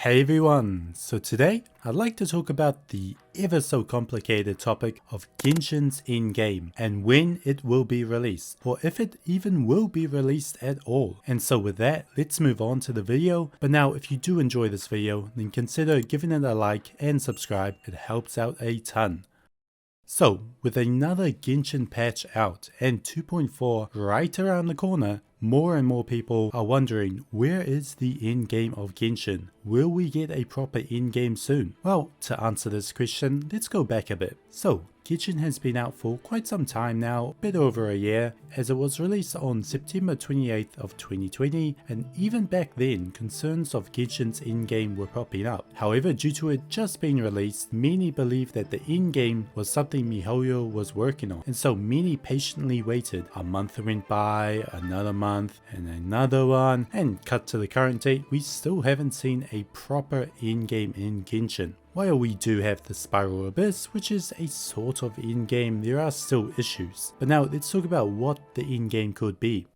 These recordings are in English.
Hey everyone, so today I'd like to talk about the ever so complicated topic of Genshin's Endgame and when it will be released, or if it even will be released at all. And so with that, let's move on to the video. But now if you do enjoy this video, then consider giving it a like and subscribe, it helps out a ton. So, with another Genshin patch out and 2.4 right around the corner, more and more people are wondering, where is the endgame of Genshin? Will we get a proper endgame soon? Well, to answer this question, let's go back a bit. So, Genshin has been out for quite some time now, a bit over a year, as it was released on September 28th of 2020, and even back then, concerns of Genshin's endgame were popping up. However, due to it just being released, many believed that the endgame was something miHoYo was working on, and so many patiently waited. A month went by, another month, and another one, and cut to the current date, we still haven't seen a proper endgame in Genshin. While we do have the Spiral Abyss, which is a sort of endgame, there are still issues. But now let's talk about what the endgame could be.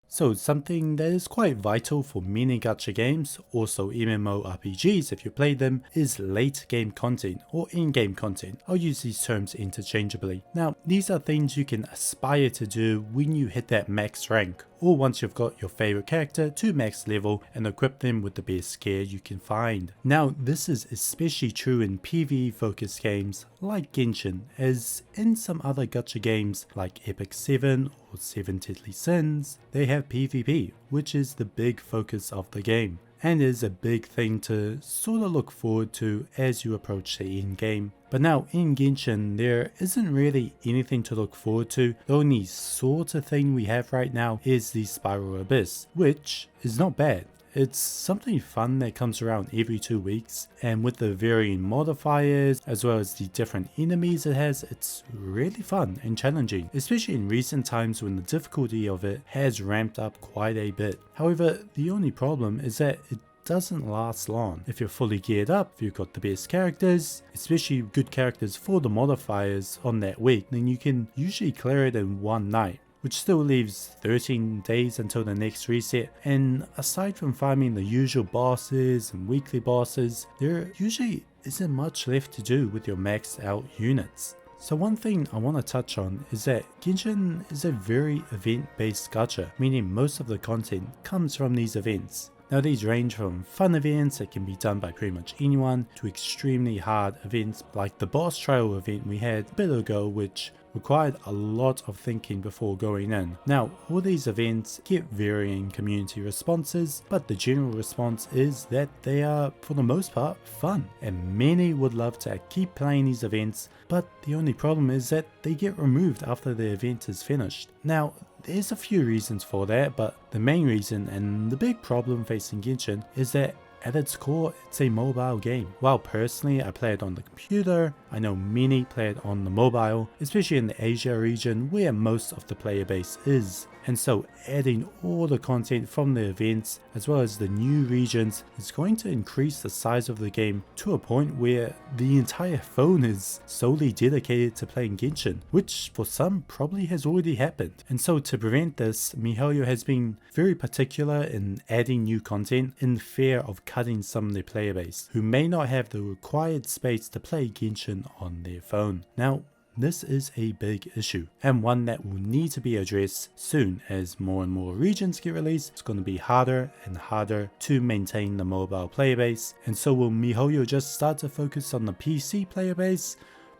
So something that is quite vital for many gacha games, also MMORPGs if you play them, is late game content or in-game content. I'll use these terms interchangeably. Now these are things you can aspire to do when you hit that max rank, or once you've got your favorite character to max level and equip them with the best gear you can find. Now this is especially true in PvE focused games like Genshin, as in some other gacha games like Epic 7 or 7 Deadly Sins, they have PvP, which is the big focus of the game, and is a big thing to sort of look forward to as you approach the end game. But now in Genshin there isn't really anything to look forward to. The only sort of thing we have right now is the Spiral Abyss, which is not bad. It's something fun that comes around every 2 weeks, and with the varying modifiers as well as the different enemies it has, it's really fun and challenging, especially in recent times when the difficulty of it has ramped up quite a bit. However, the only problem is that it doesn't last long. If you're fully geared up, if you've got the best characters, especially good characters for the modifiers on that week, then you can usually clear it in one night, which still leaves 13 days until the next reset. And aside from farming the usual bosses and weekly bosses, there usually isn't much left to do with your maxed out units. So one thing I want to touch on is that Genshin is a very event based gacha, meaning most of the content comes from these events. Now these range from fun events that can be done by pretty much anyone to extremely hard events like the boss trial event we had a bit ago, which required a lot of thinking before going in. Now all these events get varying community responses, but the general response is that they are for the most part fun, and many would love to keep playing these events, but the only problem is that they get removed after the event is finished. Now there's a few reasons for that, but the main reason and the big problem facing Genshin is that at its core, it's a mobile game. While personally I play it on the computer, I know many play it on the mobile, especially in the Asia region where most of the player base is. And so adding all the content from the events as well as the new regions is going to increase the size of the game to a point where the entire phone is solely dedicated to playing Genshin, which for some probably has already happened. And so to prevent this, miHoYo has been very particular in adding new content in fear of cutting some of their player base who may not have the required space to play Genshin on their phone. Now this is a big issue, and one that will need to be addressed soon. As more and more regions get released, it's going to be harder and harder to maintain the mobile player base. And so will miHoYo just start to focus on the PC player base?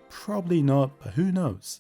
Probably not, but who knows.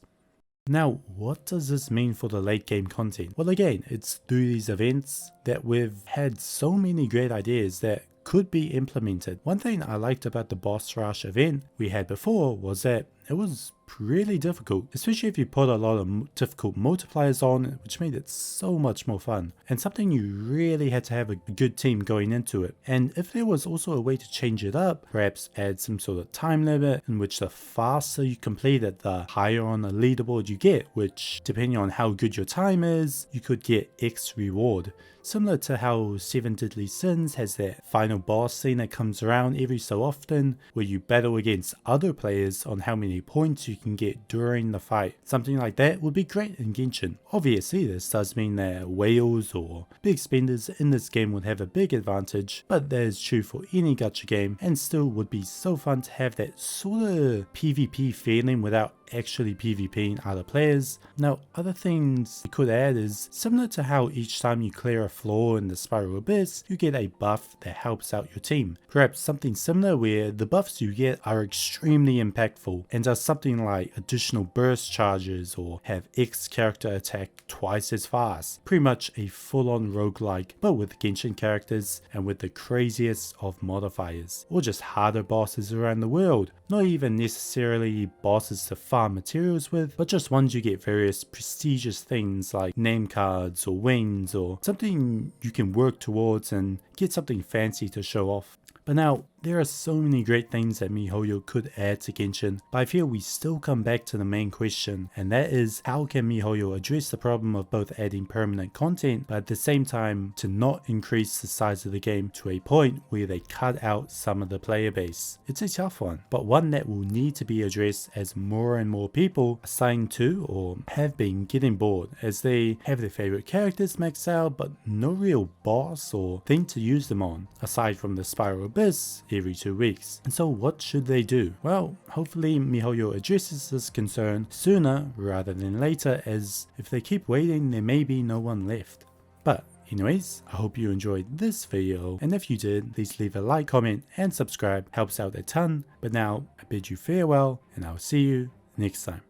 Now, what does this mean for the late game content? Well, again, it's through these events that we've had so many great ideas that could be implemented. One thing I liked about the boss rush event we had before was that it was really difficult, especially if you put a lot of difficult multipliers on, which made it so much more fun, and something you really had to have a good team going into it. And if there was also a way to change it up, perhaps add some sort of time limit in which the faster you complete it, the higher on the leaderboard you get, which depending on how good your time is, you could get X reward. Similar to how 7 Deadly Sins has that final boss scene that comes around every so often, where you battle against other players on how many many points you can get during the fight. Something like that would be great in Genshin. Obviously this does mean that whales or big spenders in this game would have a big advantage, but that is true for any gacha game and still would be so fun to have that sort of PvP feeling without actually PvPing other players. Now other things you could add is similar to how each time you clear a floor in the Spiral Abyss you get a buff that helps out your team. Perhaps something similar where the buffs you get are extremely impactful and does something like additional burst charges or have X character attack twice as fast. Pretty much a full on roguelike but with Genshin characters and with the craziest of modifiers. Or just harder bosses around the world. Not even necessarily bosses to farm materials with, but just ones you get various prestigious things like name cards or wings or something you can work towards and get something fancy to show off. But now, there are so many great things that MiHoYo could add to Genshin, but I feel we still come back to the main question, and that is how can MiHoYo address the problem of both adding permanent content, but at the same time to not increase the size of the game to a point where they cut out some of the player base. It's a tough one, but one that will need to be addressed as more and more people are starting to or have been getting bored as they have their favorite characters maxed out but no real boss or thing to use them on, aside from the Spiral Abyss every 2 weeks. And so what should they do? Well, hopefully MiHoYo addresses this concern sooner rather than later, as if they keep waiting there may be no one left. But anyways, I hope you enjoyed this video, and if you did, please leave a like, comment and subscribe, helps out a ton. But now I bid you farewell and I'll see you next time.